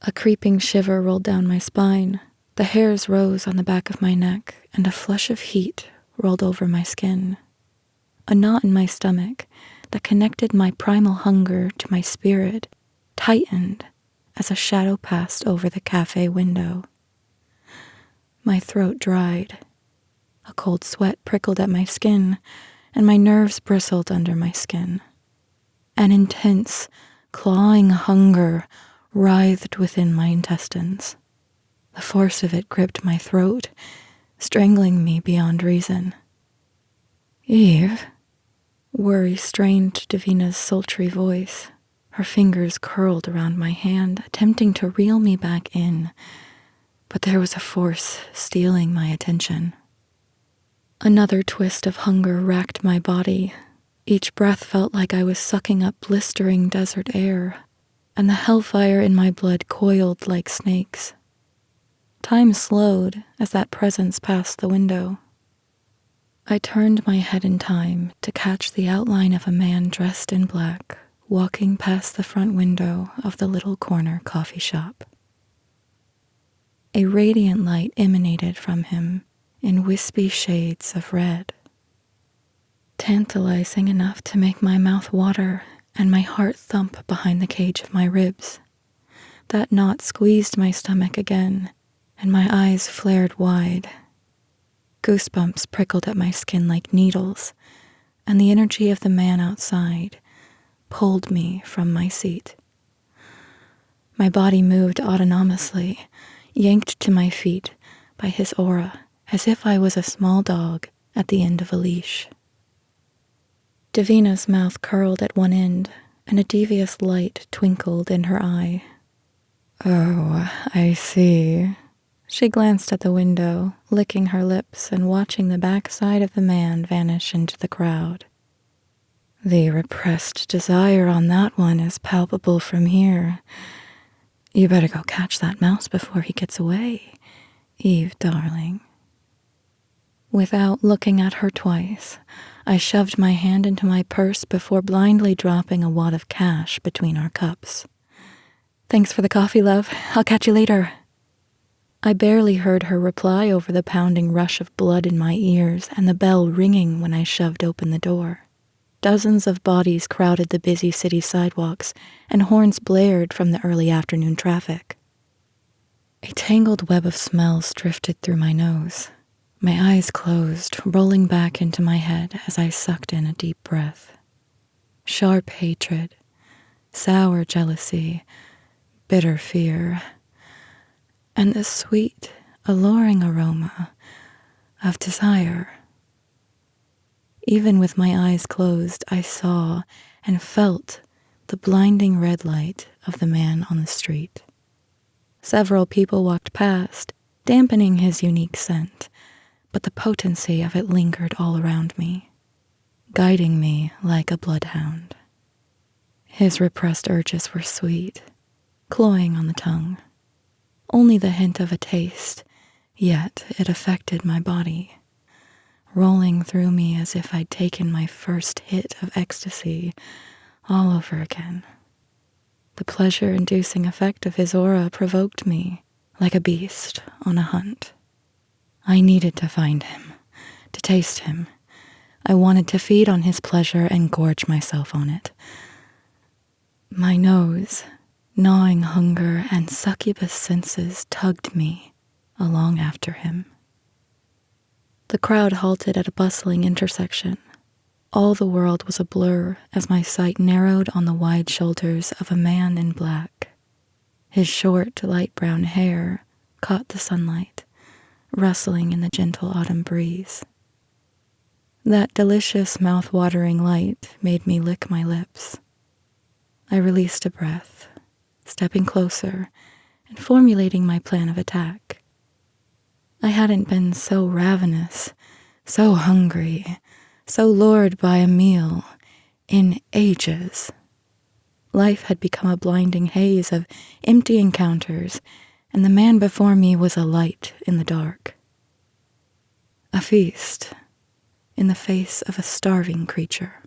A creeping shiver rolled down my spine. The hairs rose on the back of my neck, and a flush of heat rolled over my skin. A knot in my stomach that connected my primal hunger to my spirit tightened as a shadow passed over the cafe window. My throat dried. A cold sweat prickled at my skin, and my nerves bristled under my skin. An intense, clawing hunger writhed within my intestines. The force of it gripped my throat, strangling me beyond reason. "Eve," worry strained Davina's sultry voice. Her fingers curled around my hand, attempting to reel me back in, but there was a force stealing my attention. Another twist of hunger racked my body. Each breath felt like I was sucking up blistering desert air, and the hellfire in my blood coiled like snakes. Time slowed as that presence passed the window. I turned my head in time to catch the outline of a man dressed in black, walking past the front window of the little corner coffee shop. A radiant light emanated from him in wispy shades of red, tantalizing enough to make my mouth water and my heart thump behind the cage of my ribs. That knot squeezed my stomach again, and my eyes flared wide. Goosebumps prickled at my skin like needles, and the energy of the man outside pulled me from my seat. My body moved autonomously, yanked to my feet by his aura, as if I was a small dog at the end of a leash. Davina's mouth curled at one end, and a devious light twinkled in her eye. "Oh, I see." She glanced at the window, licking her lips and watching the backside of the man vanish into the crowd. "The repressed desire on that one is palpable from here. You better go catch that mouse before he gets away, Eve, darling." Without looking at her twice, I shoved my hand into my purse before blindly dropping a wad of cash between our cups. "Thanks for the coffee, love. I'll catch you later." I barely heard her reply over the pounding rush of blood in my ears and the bell ringing when I shoved open the door. Dozens of bodies crowded the busy city sidewalks, and horns blared from the early afternoon traffic. A tangled web of smells drifted through my nose. My eyes closed, rolling back into my head as I sucked in a deep breath. Sharp hatred, sour jealousy, bitter fear, and the sweet, alluring aroma of desire. Even with my eyes closed, I saw and felt the blinding red light of the man on the street. Several people walked past, dampening his unique scent, but the potency of it lingered all around me, guiding me like a bloodhound. His repressed urges were sweet, cloying on the tongue. Only the hint of a taste, yet it affected my body, rolling through me as if I'd taken my first hit of ecstasy all over again. The pleasure-inducing effect of his aura provoked me like a beast on a hunt. I needed to find him, to taste him. I wanted to feed on his pleasure and gorge myself on it. My nose, gnawing hunger and succubus senses tugged me along after him. The crowd halted at a bustling intersection. All the world was a blur as my sight narrowed on the wide shoulders of a man in black. His short, light brown hair caught the sunlight, rustling in the gentle autumn breeze. That delicious, mouth-watering light made me lick my lips. I released a breath, stepping closer and formulating my plan of attack. I hadn't been so ravenous, so hungry, so lured by a meal in ages. Life had become a blinding haze of empty encounters, and the man before me was a light in the dark. A feast in the face of a starving creature.